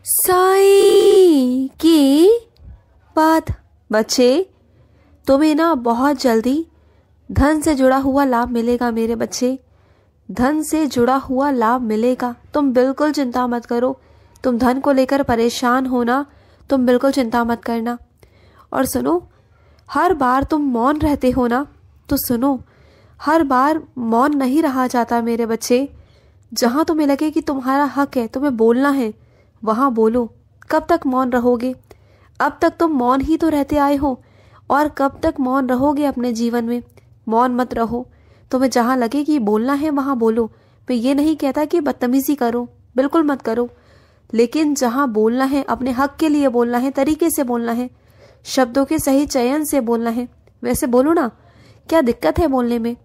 साईं की बात। बच्चे, तुम्हें ना बहुत जल्दी धन से जुड़ा हुआ लाभ मिलेगा मेरे बच्चे। धन से जुड़ा हुआ लाभ मिलेगा, तुम बिल्कुल चिंता मत करो। तुम धन को लेकर परेशान हो ना, तुम बिल्कुल चिंता मत करना। और सुनो, हर बार तुम मौन रहते हो ना, तो सुनो, हर बार मौन नहीं रहा जाता मेरे बच्चे। जहाँ तुम्हें लगे कि तुम्हारा हक है, तुम्हें बोलना है, वहाँ बोलो। कब तक मौन रहोगे? अब तक तुम मौन ही तो रहते आए हो, और कब तक मौन रहोगे अपने जीवन में? मौन मत रहो। तुम्हें जहाँ लगे कि बोलना है वहाँ बोलो। मैं ये नहीं कहता कि बदतमीजी करो, बिल्कुल मत करो, लेकिन जहाँ बोलना है अपने हक के लिए बोलना है, तरीके से बोलना है, शब्दों के सही चयन से बोलना है। वैसे बोलो ना, क्या दिक्कत है बोलने में?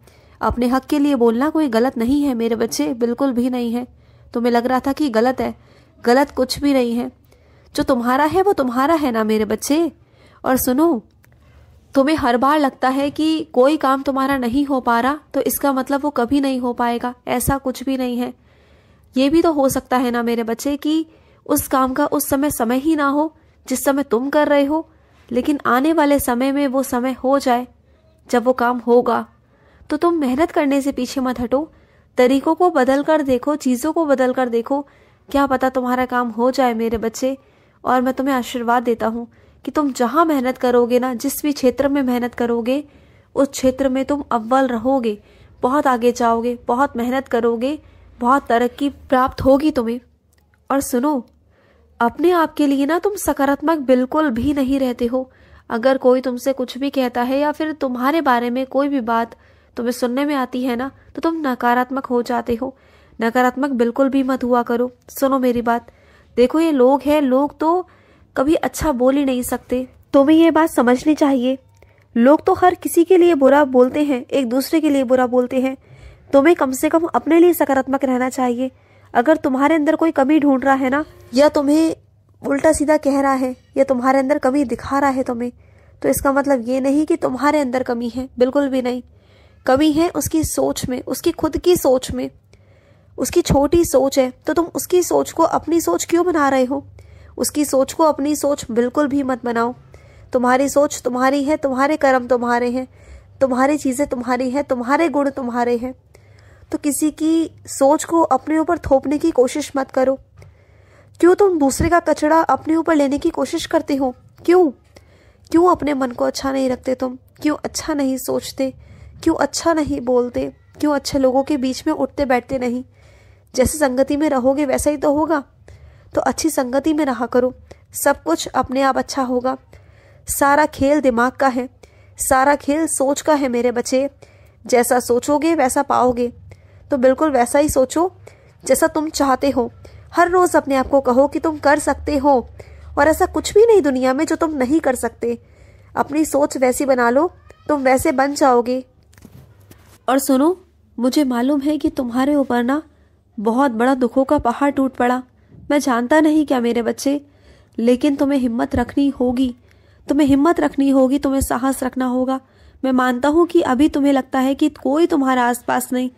अपने हक के लिए बोलना कोई गलत नहीं है मेरे बच्चे, बिल्कुल भी नहीं है। तुम्हें लग रहा था कि गलत है, गलत कुछ भी नहीं है। जो तुम्हारा है वो तुम्हारा है ना मेरे बच्चे। और सुनो, तुम्हें हर बार लगता है कि कोई काम तुम्हारा नहीं हो पा रहा, तो इसका मतलब वो कभी नहीं हो पाएगा, ऐसा कुछ भी नहीं है। ये भी तो हो सकता है ना मेरे बच्चे कि उस काम का उस समय ही ना हो जिस समय तुम कर रहे हो, लेकिन आने वाले समय में वो समय हो जाए जब वो काम होगा। तो तुम मेहनत करने से पीछे मत हटो, तरीकों को बदल कर देखो, चीज़ों को बदल कर देखो, क्या पता तुम्हारा काम हो जाए मेरे बच्चे। और मैं तुम्हें आशीर्वाद देता हूँ कि तुम जहाँ मेहनत करोगे ना, जिस भी क्षेत्र में मेहनत करोगे, उस क्षेत्र में तुम अव्वल रहोगे, बहुत आगे जाओगे, बहुत मेहनत करोगे, बहुत तरक्की प्राप्त होगी तुम्हें। और सुनो, अपने आप के लिए ना तुम सकारात्मक बिल्कुल भी नहीं रहते हो। अगर कोई तुमसे कुछ भी कहता है या फिर तुम्हारे बारे में कोई भी बात तुम्हें सुनने में आती है ना, तो तुम नकारात्मक हो जाते हो। नकारात्मक बिल्कुल भी मत हुआ करो। सुनो मेरी बात, देखो ये लोग हैं, लोग तो कभी अच्छा बोल ही नहीं सकते। तुम्हें ये बात समझनी चाहिए। लोग तो हर किसी के लिए बुरा बोलते हैं, एक दूसरे के लिए बुरा बोलते हैं। तुम्हें कम से कम अपने लिए सकारात्मक रहना चाहिए। अगर तुम्हारे अंदर कोई कमी ढूंढ रहा है ना, या तुम्हें उल्टा सीधा कह रहा है, या तुम्हारे अंदर कमी दिखा रहा है तुम्हें, तो इसका मतलब ये नहीं कि तुम्हारे अंदर कमी है, बिल्कुल भी नहीं। कमी है उसकी सोच में, उसकी खुद की सोच में। उसकी छोटी सोच है, तो तुम उसकी सोच को अपनी सोच क्यों बना रहे हो? उसकी सोच को अपनी सोच बिल्कुल भी मत बनाओ। तुम्हारी सोच तुम्हारी है, तुम्हारे कर्म तुम्हारे हैं, तुम्हारी चीज़ें तुम्हारी हैं, तुम्हारे गुण तुम्हारे हैं। तो किसी की सोच को अपने ऊपर थोपने की कोशिश मत करो। क्यों तुम दूसरे का कचरा अपने ऊपर लेने की कोशिश करते हो? क्यों अपने मन को अच्छा नहीं रखते तुम? क्यों अच्छा नहीं सोचते? क्यों अच्छा नहीं बोलते? क्यों अच्छे लोगों के बीच में उठते बैठते नहीं? जैसे संगति में रहोगे वैसा ही तो होगा। तो अच्छी संगति में रहा करो, सब कुछ अपने आप अच्छा होगा। सारा खेल दिमाग का है, सारा खेल सोच का है मेरे बच्चे। जैसा सोचोगे वैसा पाओगे। तो बिल्कुल वैसा ही सोचो जैसा तुम चाहते हो। हर रोज़ अपने आप को कहो कि तुम कर सकते हो, और ऐसा कुछ भी नहीं दुनिया में जो तुम नहीं कर सकते। अपनी सोच वैसी बना लो, तुम वैसे बन जाओगे। और सुनो, मुझे मालूम है कि तुम्हारे ऊपर ना बहुत बड़ा दुखों का पहाड़ टूट पड़ा। मैं जानता नहीं क्या मेरे बच्चे, लेकिन तुम्हें हिम्मत रखनी होगी, तुम्हें हिम्मत रखनी होगी, तुम्हें साहस रखना होगा। मैं मानता हूँ कि अभी तुम्हें लगता है कि कोई तुम्हारा आसपास नहीं,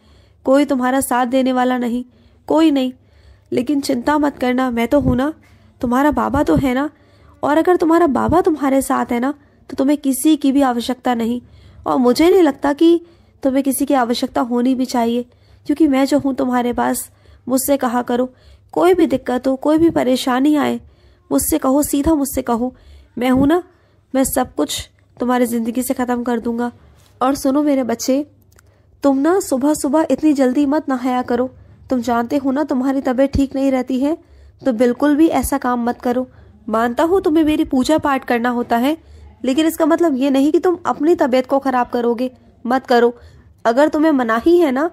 कोई तुम्हारा साथ देने वाला नहीं, कोई नहीं, लेकिन चिंता मत करना, मैं तो हूँ ना, तुम्हारा बाबा तो है ना। और अगर तुम्हारा बाबा तुम्हारे साथ है ना, तो तुम्हें किसी की भी आवश्यकता नहीं। और मुझे नहीं लगता कि तुम्हें किसी की आवश्यकता होनी भी चाहिए, क्योंकि मैं जो हूँ तुम्हारे पास। मुझसे कहा करो, कोई भी दिक्कत हो, कोई भी परेशानी आए, मुझसे कहो, सीधा मुझसे कहो। मैं हूँ ना, मैं सब कुछ तुम्हारी ज़िंदगी से ख़त्म कर दूंगा। और सुनो मेरे बच्चे, तुम ना सुबह सुबह इतनी जल्दी मत नहाया करो। तुम जानते हो ना तुम्हारी तबीयत ठीक नहीं रहती है, तो बिल्कुल भी ऐसा काम मत करो। मानता हूँ तुम्हें मेरी पूजा पाठ करना होता है, लेकिन इसका मतलब ये नहीं कि तुम अपनी तबीयत को ख़राब करोगे। मत करो। अगर तुम्हें मना ही है ना,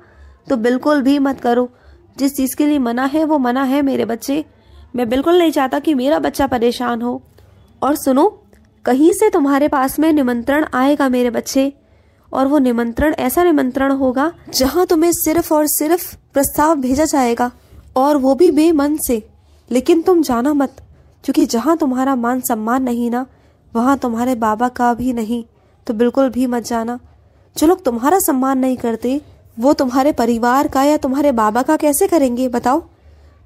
तो बिल्कुल भी मत करो। जिस चीज़ के लिए मना है वो मना है मेरे बच्चे। मैं बिल्कुल नहीं चाहता कि मेरा बच्चा परेशान हो। और सुनो, कहीं से तुम्हारे पास में निमंत्रण आएगा मेरे बच्चे, और वो निमंत्रण ऐसा निमंत्रण होगा जहां तुम्हें सिर्फ और सिर्फ प्रस्ताव भेजा जाएगा, और वो भी बेमन से। लेकिन तुम जाना मत, क्योंकि जहां तुम्हारा मान सम्मान नहीं ना, वहां तुम्हारे बाबा का भी नहीं। तो बिल्कुल भी मत जाना। जो लोग तुम्हारा सम्मान नहीं करते, वो तुम्हारे परिवार का या तुम्हारे बाबा का कैसे करेंगे बताओ?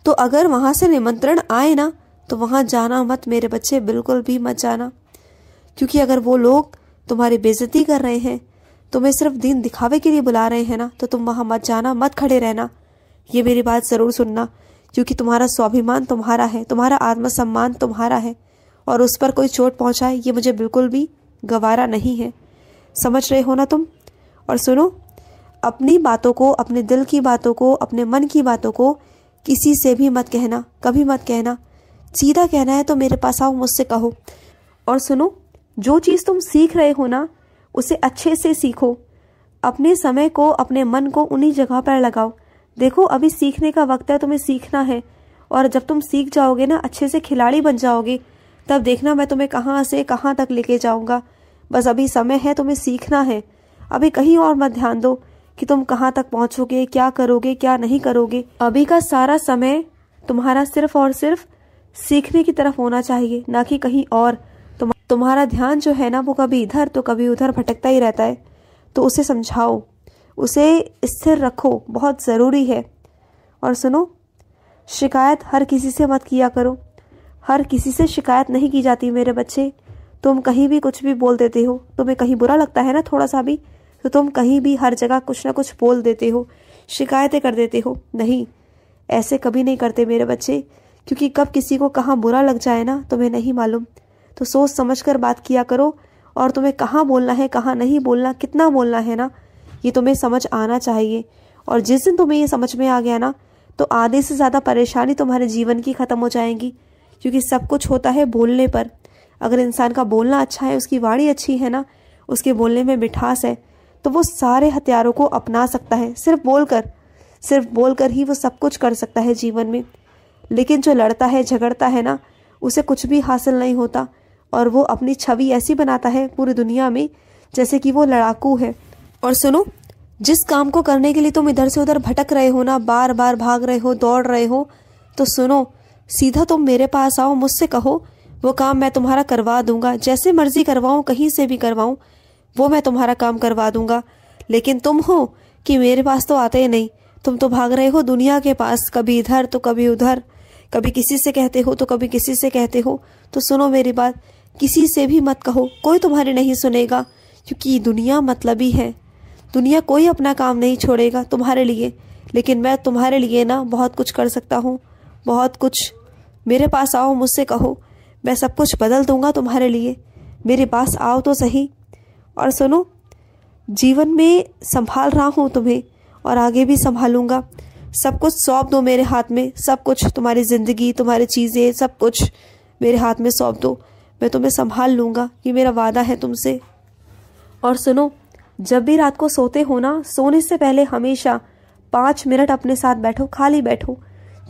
तो अगर वहां से निमंत्रण आए ना, तो वहां जाना मत मेरे बच्चे, बिल्कुल भी मत जाना। क्योंकि अगर वो लोग तुम्हारी बेइज्जती कर रहे हैं, तुम्हें सिर्फ दिन दिखावे के लिए बुला रहे हैं ना, तो तुम वहां मत जाना, मत खड़े रहना। ये मेरी बात जरूर सुनना, क्योंकि तुम्हारा स्वाभिमान तुम्हारा है, तुम्हारा आत्मसम्मान तुम्हारा है, और उस पर कोई चोट पहुंचाए ये मुझे बिल्कुल भी गवारा नहीं है। समझ रहे हो ना तुम? और सुनो, अपनी बातों को, अपने दिल की बातों को, अपने मन की बातों को किसी से भी मत कहना, कभी मत कहना। सीधा कहना है तो मेरे पास आओ, मुझसे कहो। और सुनो, जो चीज़ तुम सीख रहे हो ना, उसे अच्छे से सीखो। अपने समय को, अपने मन को उन्हीं जगह पर लगाओ। देखो, अभी सीखने का वक्त है, तुम्हें सीखना है। और जब तुम सीख जाओगे ना, अच्छे से खिलाड़ी बन जाओगे, तब देखना मैं तुम्हें कहाँ से कहाँ तक लेके जाऊंगा। बस अभी समय है, तुम्हें सीखना है। अभी कहीं और मत ध्यान दो कि तुम कहाँ तक पहुंचोगे, क्या करोगे, क्या नहीं करोगे। अभी का सारा समय तुम्हारा सिर्फ और सिर्फ सीखने की तरफ होना चाहिए, ना कि कहीं और। तुम्हारा ध्यान जो है ना, वो कभी इधर तो कभी उधर भटकता ही रहता है। तो उसे समझाओ, उसे स्थिर रखो, बहुत ज़रूरी है। और सुनो, शिकायत हर किसी से मत किया करो। हर किसी से शिकायत नहीं की जाती मेरे बच्चे। तुम कहीं भी कुछ भी बोल देते हो, तुम्हें कहीं बुरा लगता है ना थोड़ा सा भी, तो तुम कहीं भी हर जगह कुछ ना कुछ बोल देते हो, शिकायतें कर देते हो। नहीं, ऐसे कभी नहीं करते मेरे बच्चे, क्योंकि कब किसी को कहाँ बुरा लग जाए ना, तुम्हें नहीं मालूम। तो सोच समझ कर बात किया करो, और तुम्हें कहाँ बोलना है, कहाँ नहीं बोलना, कितना बोलना है ना, ये तुम्हें समझ आना चाहिए। और जिस दिन तुम्हें ये समझ में आ गया ना, तो आधे से ज़्यादा परेशानी तुम्हारे जीवन की ख़त्म हो जाएंगी। क्योंकि सब कुछ होता है बोलने पर। अगर इंसान का बोलना अच्छा है, उसकी वाणी अच्छी है ना, उसके बोलने में मिठास है, तो वो सारे हथियारों को अपना सकता है। सिर्फ बोलकर ही वो सब कुछ कर सकता है जीवन में। लेकिन जो लड़ता है, झगड़ता है ना, उसे कुछ भी हासिल नहीं होता, और वो अपनी छवि ऐसी बनाता है पूरी दुनिया में जैसे कि वो लड़ाकू है। और सुनो, जिस काम को करने के लिए तुम इधर से उधर भटक रहे हो ना, बार बार भाग रहे हो, दौड़ रहे हो, तो सुनो, सीधा तुम मेरे पास आओ, मुझसे कहो, वो काम मैं तुम्हारा करवा दूंगा। जैसे मर्जी करवाऊं, कहीं से भी करवाऊं, वो मैं तुम्हारा काम करवा दूंगा। लेकिन तुम हो कि मेरे पास तो आते ही नहीं, तुम तो भाग रहे हो दुनिया के पास, कभी इधर तो कभी उधर, कभी किसी से कहते हो तो कभी किसी से कहते हो। तो सुनो मेरी बात, किसी से भी मत कहो, कोई तुम्हारी नहीं सुनेगा, क्योंकि दुनिया मतलबी है। दुनिया कोई अपना काम नहीं छोड़ेगा तुम्हारे लिए। लेकिन मैं तुम्हारे लिए ना बहुत कुछ कर सकता हूँ, बहुत कुछ। मेरे पास आओ, मुझसे कहो, मैं सब कुछ बदल दूंगा तुम्हारे लिए। मेरे पास आओ तो सही। और सुनो, जीवन में संभाल रहा हूँ तुम्हें, और आगे भी संभालूंगा। सब कुछ सौंप दो मेरे हाथ में, सब कुछ, तुम्हारी ज़िंदगी, तुम्हारी चीज़ें, सब कुछ मेरे हाथ में सौंप दो, मैं तुम्हें संभाल लूँगा। ये मेरा वादा है तुमसे। और सुनो, जब भी रात को सोते हो ना, सोने से पहले हमेशा 5 मिनट अपने साथ बैठो, खाली बैठो,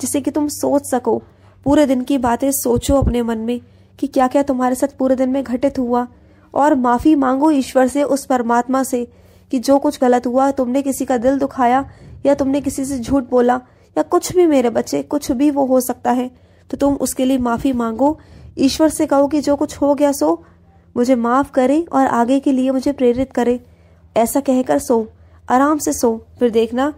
जिससे कि तुम सोच सको। पूरे दिन की बातें सोचो अपने मन में कि क्या क्या तुम्हारे साथ पूरे दिन में घटित हुआ, और माफ़ी मांगो ईश्वर से, उस परमात्मा से, कि जो कुछ गलत हुआ, तुमने किसी का दिल दुखाया, या तुमने किसी से झूठ बोला, या कुछ भी मेरे बच्चे, कुछ भी वो हो सकता है, तो तुम उसके लिए माफ़ी मांगो। ईश्वर से कहो कि जो कुछ हो गया सो मुझे माफ़ करे और आगे के लिए मुझे प्रेरित करे। ऐसा कहकर सो, आराम से सो। फिर देखना,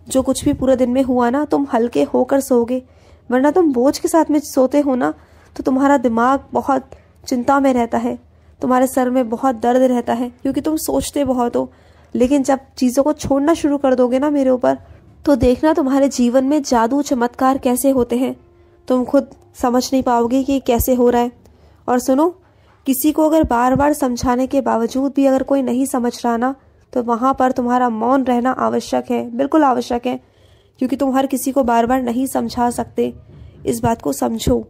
जो कुछ भी पूरे दिन में हुआ ना, तुम हल्के होकर सोओगे। वरना तुम बोझ के साथ में सोते हो ना, तो तुम्हारा दिमाग बहुत चिंता में रहता है, तुम्हारे सर में बहुत दर्द रहता है, क्योंकि तुम सोचते बहुत हो। लेकिन जब चीज़ों को छोड़ना शुरू कर दोगे ना मेरे ऊपर, तो देखना तुम्हारे जीवन में जादू चमत्कार कैसे होते हैं। तुम खुद समझ नहीं पाओगे कि कैसे हो रहा है। और सुनो, किसी को अगर बार बार समझाने के बावजूद भी अगर कोई नहीं समझ रहा ना, तो वहाँ पर तुम्हारा मौन रहना आवश्यक है, बिल्कुल आवश्यक है। क्योंकि तुम हर किसी को बार बार नहीं समझा सकते, इस बात को समझो।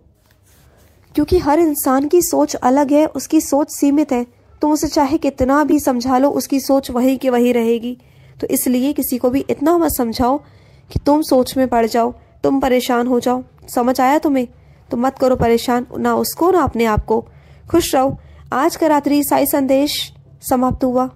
क्योंकि हर इंसान की सोच अलग है, उसकी सोच सीमित है। तुम उसे चाहे कितना भी समझा लो, उसकी सोच वही की वही रहेगी। तो इसलिए किसी को भी इतना मत समझाओ कि तुम सोच में पड़ जाओ, तुम परेशान हो जाओ। समझ आया तुम्हें? तो मत करो परेशान, ना उसको ना अपने आप को। खुश रहो। आज का रात्रि साई संदेश समाप्त हुआ।